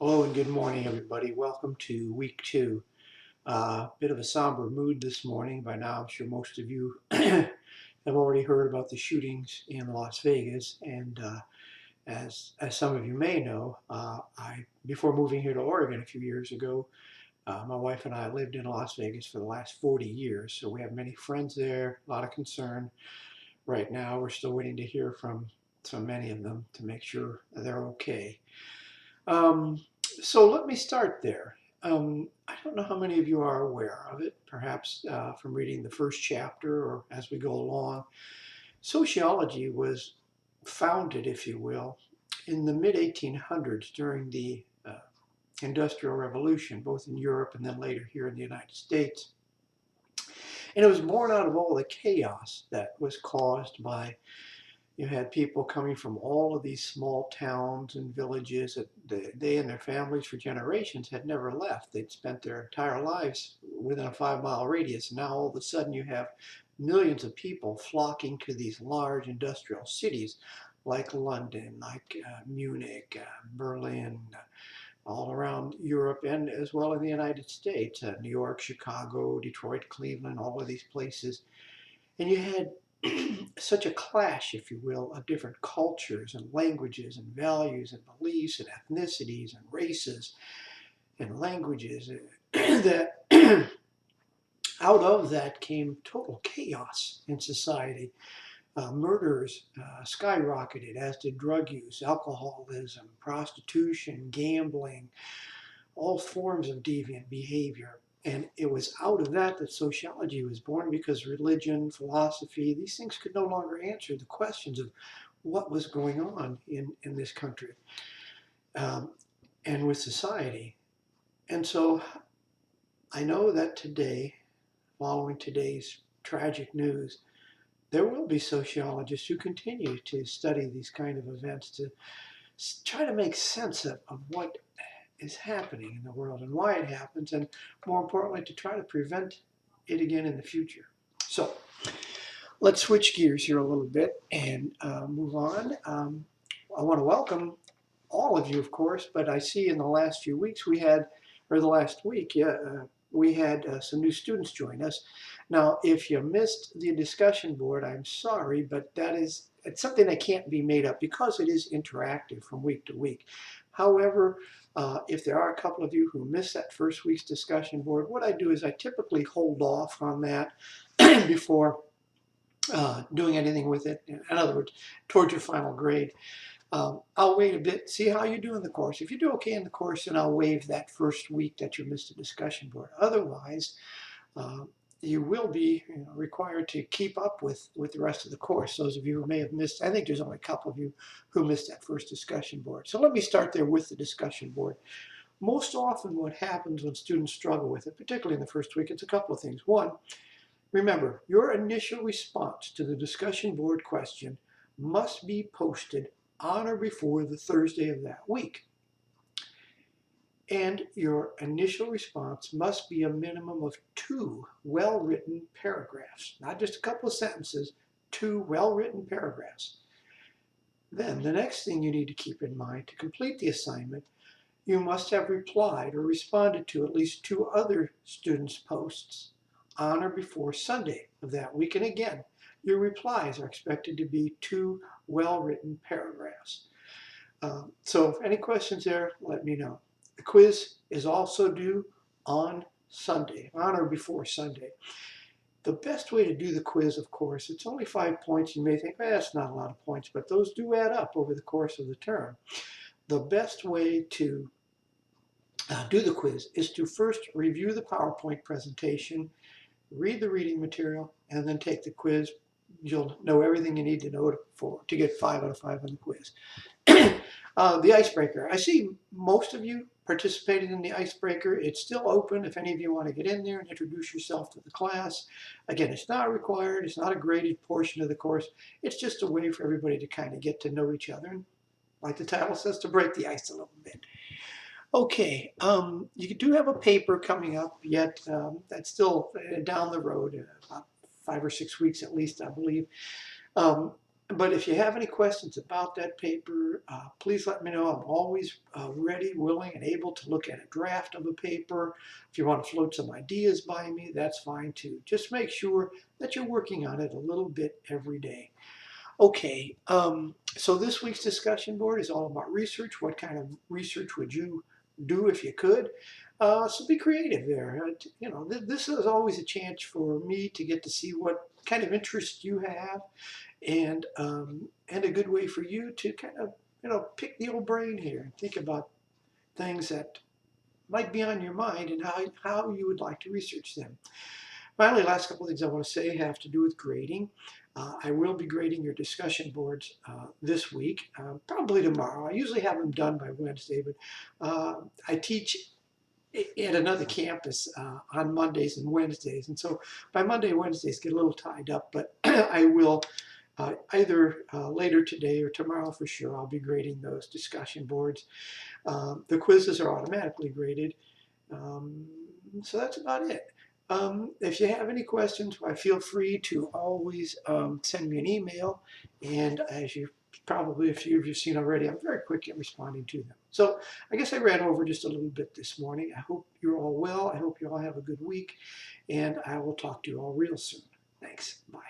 Hello and good morning, everybody. Welcome to week two. Bit of a somber mood this morning. By now, I'm sure most of you have already heard about the shootings in Las Vegas. And as some of you may know, before moving here to Oregon a few years ago, my wife and I lived in Las Vegas for the last 40 years. So we have many friends there, a lot of concern. Right now, we're still waiting to hear from so many of them to make sure they're okay. Um, so let me start there. I don't know how many of you are aware of it, perhaps from reading the first chapter or as we go along. Sociology was founded, if you will, in the mid 1800s during the Industrial Revolution, both in Europe and then later here in the United States. And it was born out of all the chaos that was caused by you had people coming from all of these small towns and villages that they and their families for generations had never left. They'd spent their entire lives within a 5 mile radius. Now all of a sudden you have millions of people flocking to these large industrial cities like London, like Munich, Berlin, all around Europe and as well in the United States, New York, Chicago, Detroit, Cleveland, all of these places. And you had such a clash, if you will, of different cultures and languages and values and beliefs and ethnicities and races and languages that out of that came total chaos in society. Murders skyrocketed, as did drug use, alcoholism, prostitution, gambling, all forms of deviant behavior. And it was out of that that sociology was born because religion, philosophy, these things could no longer answer the questions of what was going on in this country um, and with society. And so I know that today, following today's tragic news, there will be sociologists who continue to study these kind of events to try to make sense of what is happening in the world and why it happens, and more importantly, to try to prevent it again in the future. So let's switch gears here a little bit and move on. I want to welcome all of you, of course, but I see in the last few weeks we had, or the last week, yeah, we had some new students join us. Now, if you missed the discussion board, I'm sorry, but it's something that can't be made up because it is interactive from week to week. However, if there are a couple of you who missed that first week's discussion board, what I do is I typically hold off on that before doing anything with it. In other words, towards your final grade. I'll wait a bit, see how you do in the course. If you do okay in the course, then I'll waive that first week that you missed a discussion board. Otherwise, you will be required to keep up with the rest of the course. Those of you who may have missed, I think there's only a couple of you who missed that first discussion board. So let me start there with the discussion board. Most often what happens when students struggle with it, particularly in the first week, it's a couple of things. One, remember, your initial response to the discussion board question must be posted on or before the Thursday of that week. And your initial response must be a minimum of 2 well-written paragraphs, not just a couple of sentences, 2 well-written paragraphs. Then the next thing you need to keep in mind to complete the assignment, you must have replied or responded to at least 2 other students' posts on or before Sunday of that week. And again, your replies are expected to be 2 well-written paragraphs. So if any questions there, let me know. The quiz is also due on Sunday, on or before Sunday. The best way to do the quiz, of course, it's only 5 points. You may think, that's not a lot of points, but those do add up over the course of the term. The best way to do the quiz is to first review the PowerPoint presentation, read the reading material, and then take the quiz. You'll know everything you need to know to get 5 out of 5 on the quiz. The icebreaker. I see most of you participated in the icebreaker. It's still open if any of you want to get in there and introduce yourself to the class. Again, it's not required. It's not a graded portion of the course. It's just a way for everybody to kind of get to know each other. And like the title says, to break the ice a little bit. Okay, you do have a paper coming up yet. That's still down the road, about 5 or 6 weeks at least, I believe. But if you have any questions about that paper, please let me know. I'm always ready, willing, and able to look at a draft of a paper. If you want to float some ideas by me, that's fine too. Just make sure that you're working on it a little bit every day. Okay, so this week's discussion board is all about research. What kind of research would you do if you could? So be creative there. You know, this is always a chance for me to get to see what kind of interest you have, and a good way for you to kind of, you know, pick the old brain here and think about things that might be on your mind and how you would like to research them. Finally, last couple of things I want to say have to do with grading. I will be grading your discussion boards this week, probably tomorrow. I usually have them done by Wednesday, but I teach at another campus on Mondays and Wednesdays, and so by Monday and Wednesdays get a little tied up, but I will either later today or tomorrow for sure. I'll be grading those discussion boards. The quizzes are automatically graded. Um, so that's about it. If you have any questions, feel free to always send me an email. And as you probably, a few of you have seen already, I'm very quick at responding to them. So I guess I ran over just a little bit this morning. I hope you're all well. I hope you all have a good week. And I will talk to you all real soon. Thanks. Bye.